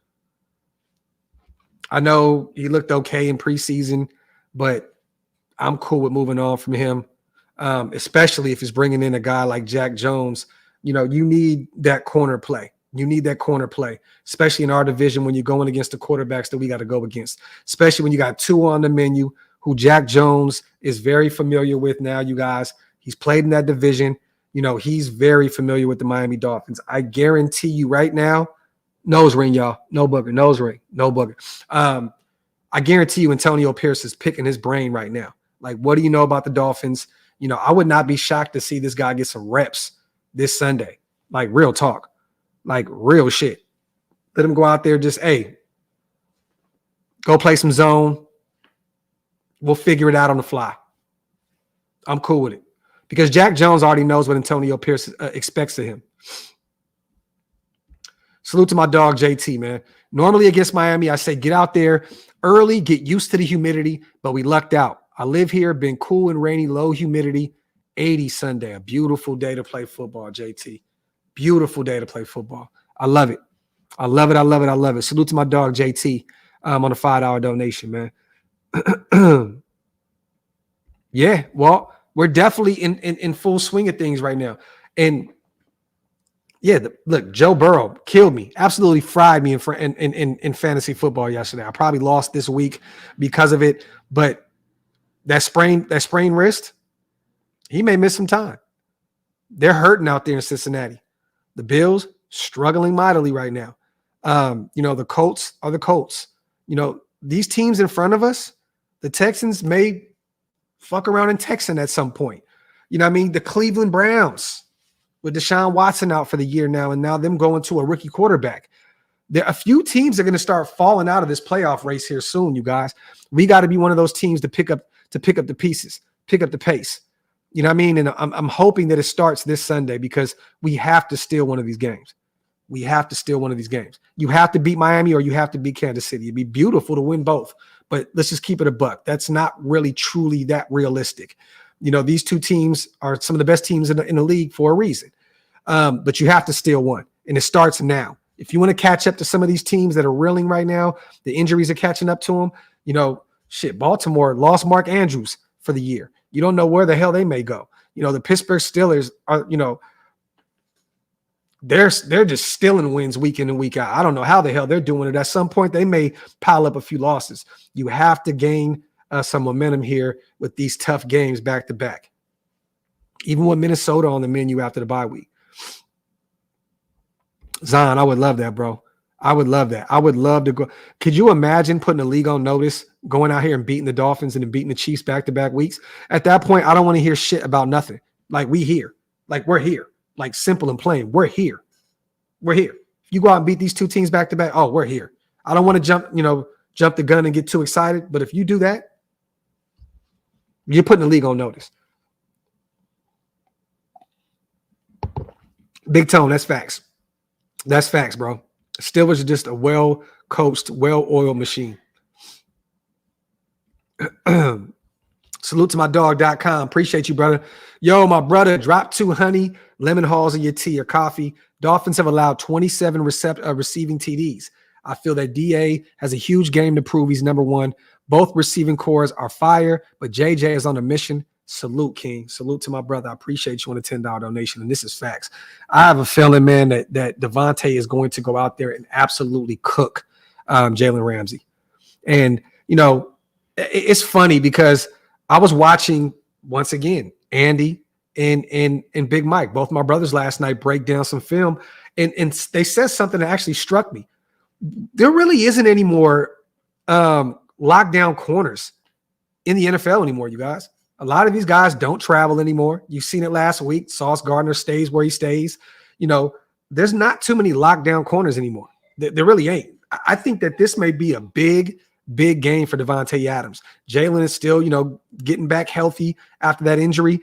S1: I know he looked okay in preseason, but I'm cool with moving on from him, especially if it's bringing in a guy like Jack Jones. You know, you need that corner play. You need that corner play, especially in our division when you're going against the quarterbacks that we got to go against, especially when you got two on the menu who Jack Jones is very familiar with now, you guys. He's played in that division. You know, he's very familiar with the Miami Dolphins. I guarantee you right now, nose ring, y'all. No booger, nose ring, no booger. I guarantee you Antonio Pierce is picking his brain right now. Like, what do you know about the Dolphins? You know, I would not be shocked to see this guy get some reps this Sunday. Like, real talk. Like, real shit. Let him go out there just, hey, go play some zone. We'll figure it out on the fly. I'm cool with it. Because Jack Jones already knows what Antonio Pierce expects of him. Salute to my dog, JT, man. Normally against Miami, I say get out there early, get used to the humidity, but we lucked out. I live here, been cool and rainy, low humidity, 80 Sunday. A beautiful day to play football, JT. Beautiful day to play football. I love it. I love it. I love it. I love it. Salute to my dog, JT, on a $5 donation, man. Yeah, well, we're definitely in full swing of things right now. And yeah, look, Joe Burrow killed me, absolutely fried me in fantasy football yesterday. I probably lost this week because of it, but that sprained wrist, He may miss some time. They're hurting out there in Cincinnati. The Bills struggling mightily right now. The Colts are the Colts. These teams in front of us, the Texans may fuck around in Texan at some point. The Cleveland Browns with Deshaun Watson out for the year now, and now them going to a rookie quarterback. There are a few teams that are going to start falling out of this playoff race here soon, you guys. We got to be one of those teams to pick up the pieces, pick up the pace. You know what I mean? And I'm hoping that it starts this Sunday because we have to steal one of these games. We have to steal one of these games. You have to beat Miami or you have to beat Kansas City. It'd be beautiful to win both, but let's just keep it a buck. That's not really truly that realistic. These two teams are some of the best teams in the league for a reason. But you have to steal one, and it starts now. If you want to catch up to some of these teams that are reeling right now, the injuries are catching up to them. Baltimore lost Mark Andrews for the year. You don't know where the hell they may go. The Pittsburgh Steelers are, they're just stealing wins week in and week out. I don't know how the hell they're doing it. At some point, they may pile up a few losses. You have to gain some momentum here with these tough games back to back. Even with Minnesota on the menu after the bye week. Zion, I would love that, bro. I would love that. I would love to go. Could you imagine putting the league on notice, going out here and beating the Dolphins and then beating the Chiefs back-to-back weeks? At that point, I don't want to hear shit about nothing. Like, we here. Like, we're here. Like, simple and plain. We're here. We're here. If you go out and beat these two teams back-to-back, oh, we're here. I don't want to jump the gun and get too excited. But if you do that, you're putting the league on notice. Big Tone, that's facts. That's facts, bro. Steelers are just a well-coached, well-oiled machine. Salute to my dog.com. Appreciate you, brother. Yo, my brother, drop 2 honey, lemon halls in your tea or coffee. Dolphins have allowed 27 receiving TDs. I feel that DA has a huge game to prove he's number one. Both receiving cores are fire, but JJ is on a mission. Salute, King. Salute to my brother. I appreciate you on a $10 donation, and this is facts. I have a feeling, man, that Devontae is going to go out there and absolutely cook Jalen Ramsey. And, it's funny because I was watching, once again, Andy and Big Mike, both my brothers last night, break down some film, and they said something that actually struck me. There really isn't any more lockdown corners in the NFL anymore, you guys. A lot of these guys don't travel anymore. You've seen it last week. Sauce Gardner stays where he stays. There's not too many lockdown corners anymore. There really ain't. I think that this may be a big, big game for Devontae Adams. Jalen is still, getting back healthy after that injury.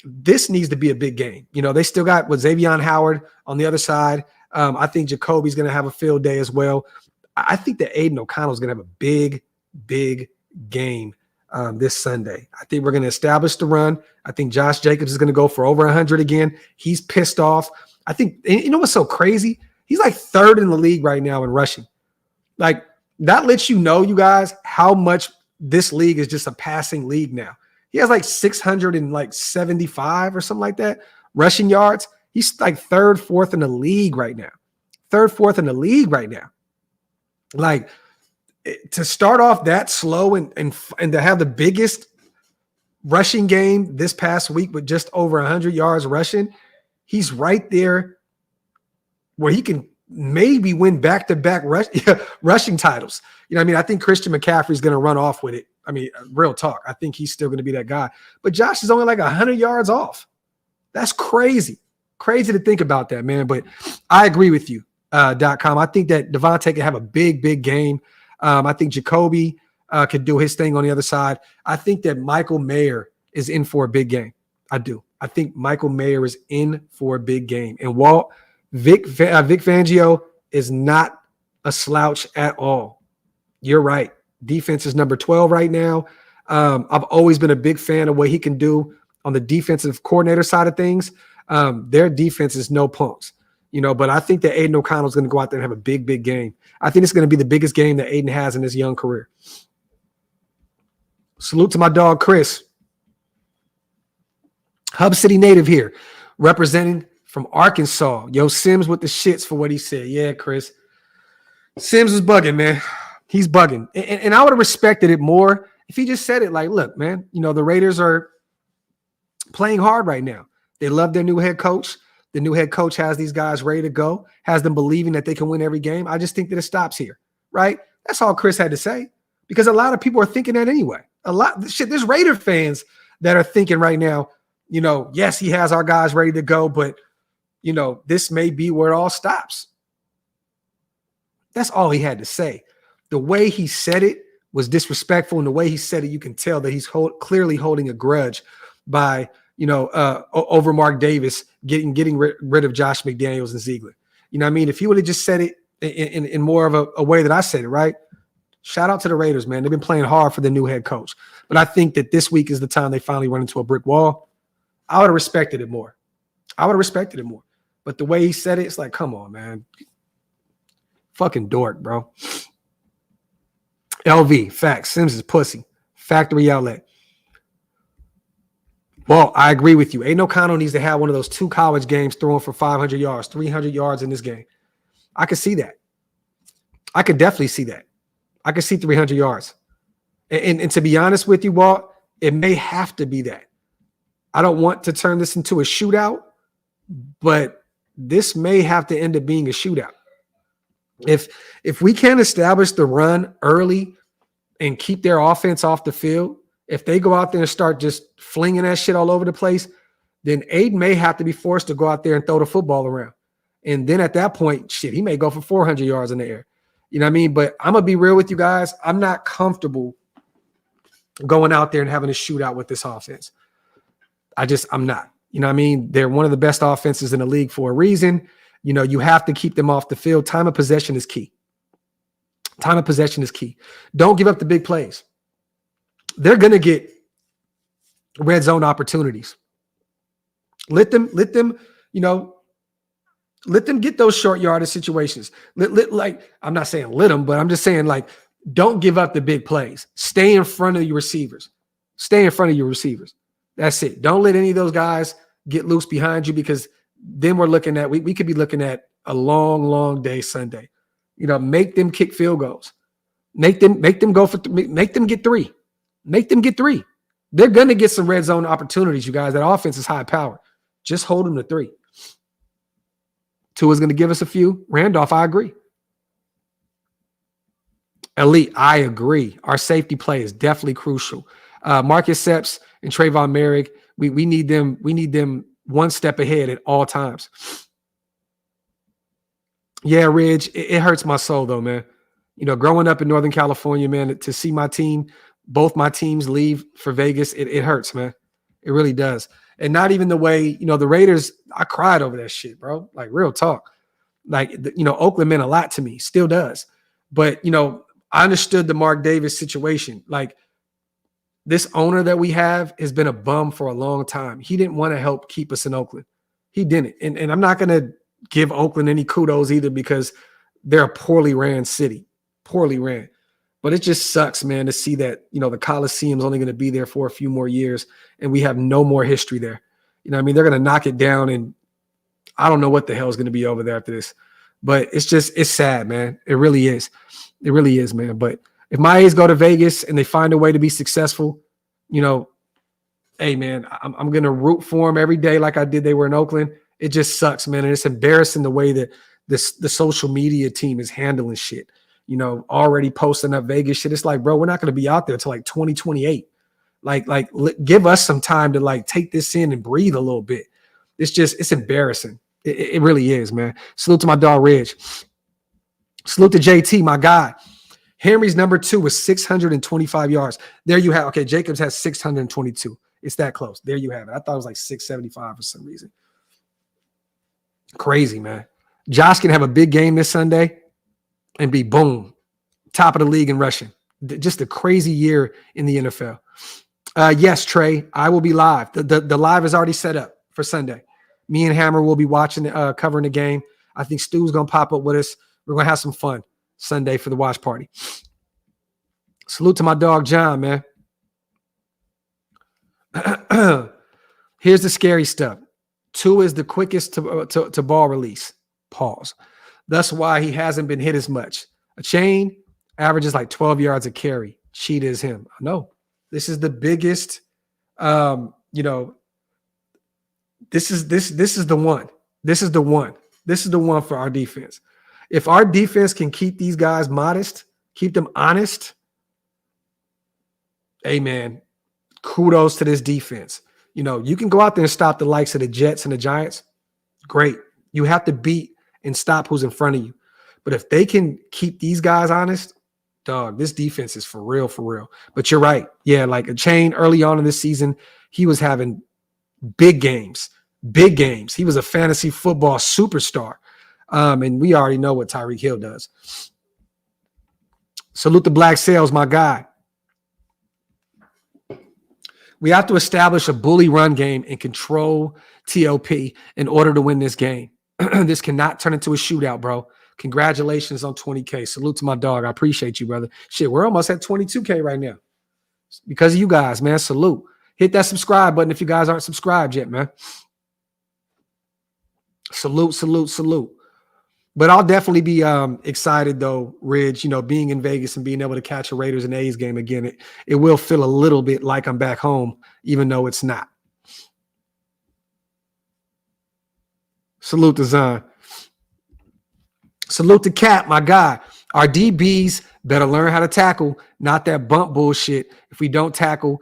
S1: This needs to be a big game. They still got Xavier Howard on the other side. I think Jacoby's going to have a field day as well. I think that Aiden O'Connell is going to have a big, big game this Sunday. I think we're going to establish the run. I think Josh Jacobs is going to go for over 100 again. He's pissed off. I think, what's so crazy? He's like third in the league right now in rushing. Like, that lets you know, you guys, how much this league is just a passing league now. He has like 675 or something like that rushing yards. He's like third, fourth in the league right now. Like, to start off that slow and to have the biggest rushing game this past week with just over 100 yards rushing, he's right there where he can maybe win back-to-back rushing titles. I think Christian McCaffrey's going to run off with it. Real talk. I think he's still going to be that guy. But Josh is only like 100 yards off. That's crazy. Crazy to think about that, man. But I agree with you, .com. I think that Devontae can have a big, big game. I think Jacoby could do his thing on the other side. I think that Michael Mayer is in for a big game. I do. I think Michael Mayer is in for a big game. And Vic Fangio is not a slouch at all. You're right. Defense is number 12 right now. I've always been a big fan of what he can do on the defensive coordinator side of things. Their defense is no punks. But I think that Aiden O'Connell is going to go out there and have a big, big game. I think it's going to be the biggest game that Aiden has in his young career. Salute to my dog, Chris. Hub City native here, representing from Arkansas. Yo, Sims with the shits for what he said. Yeah, Chris. Sims is bugging, man. He's bugging. And I would have respected it more if he just said it like, look, man, the Raiders are playing hard right now. They love their new head coach. The new head coach has these guys ready to go, has them believing that they can win every game. I just think that it stops here, right? That's all Chris had to say, because a lot of people are thinking that anyway. There's Raider fans that are thinking right now, yes, he has our guys ready to go, but, this may be where it all stops. That's all he had to say. The way he said it was disrespectful, and the way he said it, you can tell that he's clearly holding a grudge by, over Mark Davis getting rid of Josh McDaniels and Ziegler. You know what I mean? If he would have just said it in more of a way that I said it, right? Shout out to the Raiders, man. They've been playing hard for the new head coach. But I think that this week is the time they finally run into a brick wall. I would have respected it more. But the way he said it, it's like, come on, man. Fucking dork, bro. LV, facts. Sims is pussy. Factory outlet. Well, I agree with you. Ain't no Kano needs to have one of those 2 college games throwing for 500 yards, 300 yards in this game. I could see that. I could definitely see that. I could see 300 yards. And to be honest with you, Walt, it may have to be that. I don't want to turn this into a shootout, but this may have to end up being a shootout. If we can't establish the run early and keep their offense off the field, if they go out there and start just flinging that shit all over the place, then Aiden may have to be forced to go out there and throw the football around. And then at that point, shit, he may go for 400 yards in the air. You know what I mean? But I'm going to be real with you guys. I'm not comfortable going out there and having a shootout with this offense. I'm not. You know what I mean? They're one of the best offenses in the league for a reason. You have to keep them off the field. Time of possession is key. Don't give up the big plays. They're going to get red zone opportunities. Let them get those short yardage situations. I'm not saying let them, but I'm just saying, don't give up the big plays. Stay in front of your receivers. That's it. Don't let any of those guys get loose behind you, because then we're looking at, we could be looking at a long, long day Sunday. Make them kick field goals. Make them get 3. Make them get 3. They're going to get some red zone opportunities, you guys. That offense is high power. Just hold them to 3. Tua's going to give us a few. Randolph, I agree. Elite, I agree. Our safety play is definitely crucial. Marcus Sepps and Trayvon Merrick, we need them. We need them one step ahead at all times. Yeah, Ridge, it hurts my soul though, man. Growing up in Northern California, man, to see both my teams leave for Vegas, it hurts, man. It really does. And not even the way, the Raiders, I cried over that shit, bro. Like, real talk. Oakland meant a lot to me, still does. But, I understood the Mark Davis situation. Like, this owner that we have has been a bum for a long time. He didn't want to help keep us in Oakland. He didn't. And I'm not going to give Oakland any kudos either, because they're a poorly ran city. Poorly ran. But it just sucks, man, to see that, the Coliseum's only going to be there for a few more years and we have no more history there. They're going to knock it down, and I don't know what the hell is going to be over there after this. But it's sad, man. It really is. It really is, man. But if my A's go to Vegas and they find a way to be successful, hey, man, I'm going to root for them every day like I did they were in Oakland. It just sucks, man. And it's embarrassing the way that the social media team is handling shit. Already posting up Vegas shit. It's like, bro, we're not going to be out there till 2028. Give us some time to take this in and breathe a little bit. It's embarrassing. It really is, man. Salute to my dog, Ridge. Salute to JT, my guy. Henry's number 2 was 625 yards. There you have. Okay, Jacobs has 622. It's that close. There you have it. I thought it was 675 for some reason. Crazy, man. Josh can have a big game this Sunday and be, boom, top of the league in rushing. Just a crazy year in the NFL. Yes, Trey, I will be live. The live is already set up for Sunday. Me and Hammer will be watching, covering the game. I think Stu's going to pop up with us. We're going to have some fun Sunday for the watch party. Salute to my dog, John, man. Here's the scary stuff. 2 is the quickest to ball release. Pause. That's why he hasn't been hit as much. A chain averages 12 yards a carry. Cheetah is him. I know. This is the biggest, This is the one. This is the one. This is the one for our defense. If our defense can keep these guys modest, keep them honest, hey man, kudos to this defense. You can go out there and stop the likes of the Jets and the Giants. Great. You have to beat and stop who's in front of you. But if they can keep these guys honest, dog, this defense is for real, for real. But you're right. Yeah, like a Chain early on in this season, he was having big games, big games. He was a fantasy football superstar. And we already know what Tyreek Hill does. Salute the Black Sails, my guy. We have to establish a bully run game and control TOP in order to win this game. This cannot turn into a shootout, bro. Congratulations on 20K. Salute to my dog. I appreciate you, brother. Shit, we're almost at 22K right now. Because of you guys, man. Salute. Hit that subscribe button if you guys aren't subscribed yet, man. Salute, salute, salute. But I'll definitely be excited, though, Ridge, being in Vegas and being able to catch a Raiders and A's game again. It will feel a little bit like I'm back home, even though it's not. Salute to Zion. Salute to Cap, my guy. Our DBs better learn how to tackle, not that bump bullshit. If we don't tackle,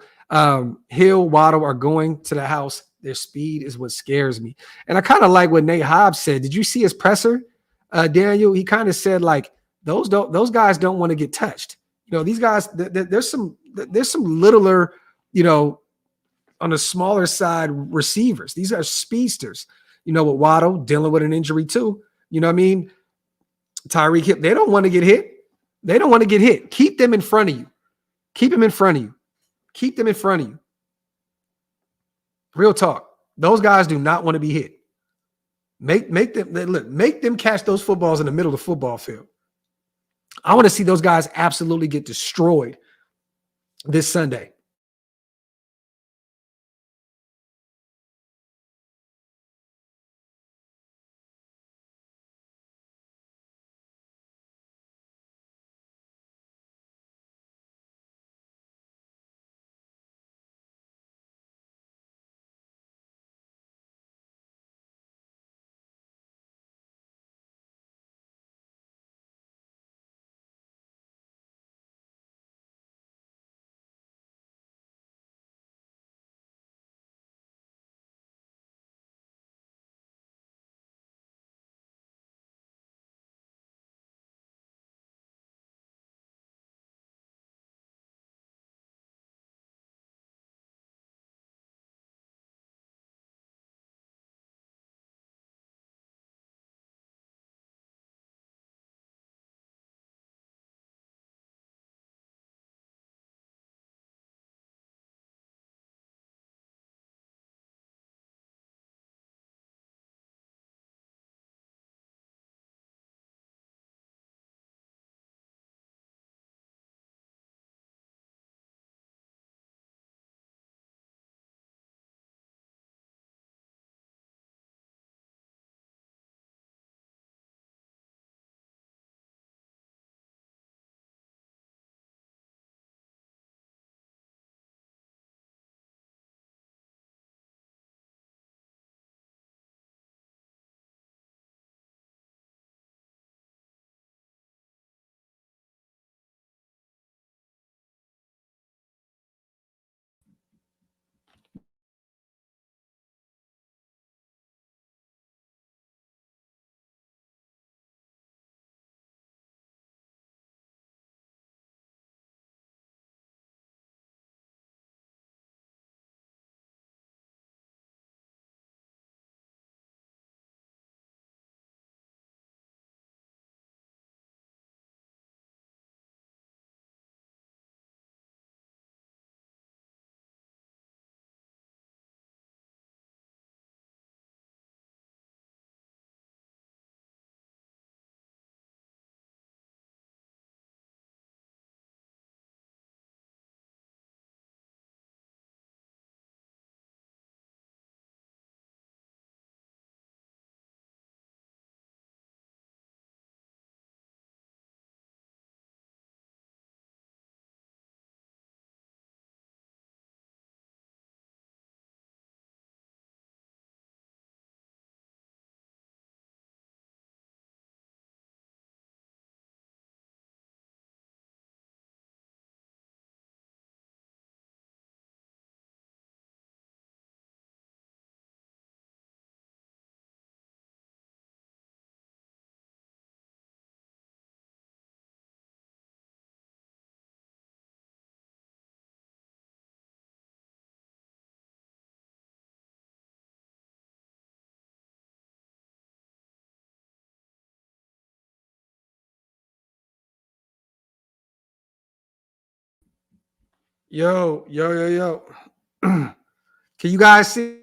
S1: Hill, Waddle are going to the house. Their speed is what scares me. And I kind of like what Nate Hobbs said. Did you see his presser, Daniel? He kind of said like those guys don't want to get touched. These guys. There's some littler, on the smaller side receivers. These are speedsters. With Waddle dealing with an injury too. You know what I mean? Tyreek Hill, they don't want to get hit. They don't want to get hit. Keep them in front of you. Keep them in front of you. Keep them in front of you. Real talk. Those guys do not want to be hit. Make them catch those footballs in the middle of the football field. I want to see those guys absolutely get destroyed this Sunday. Yo. Can you guys see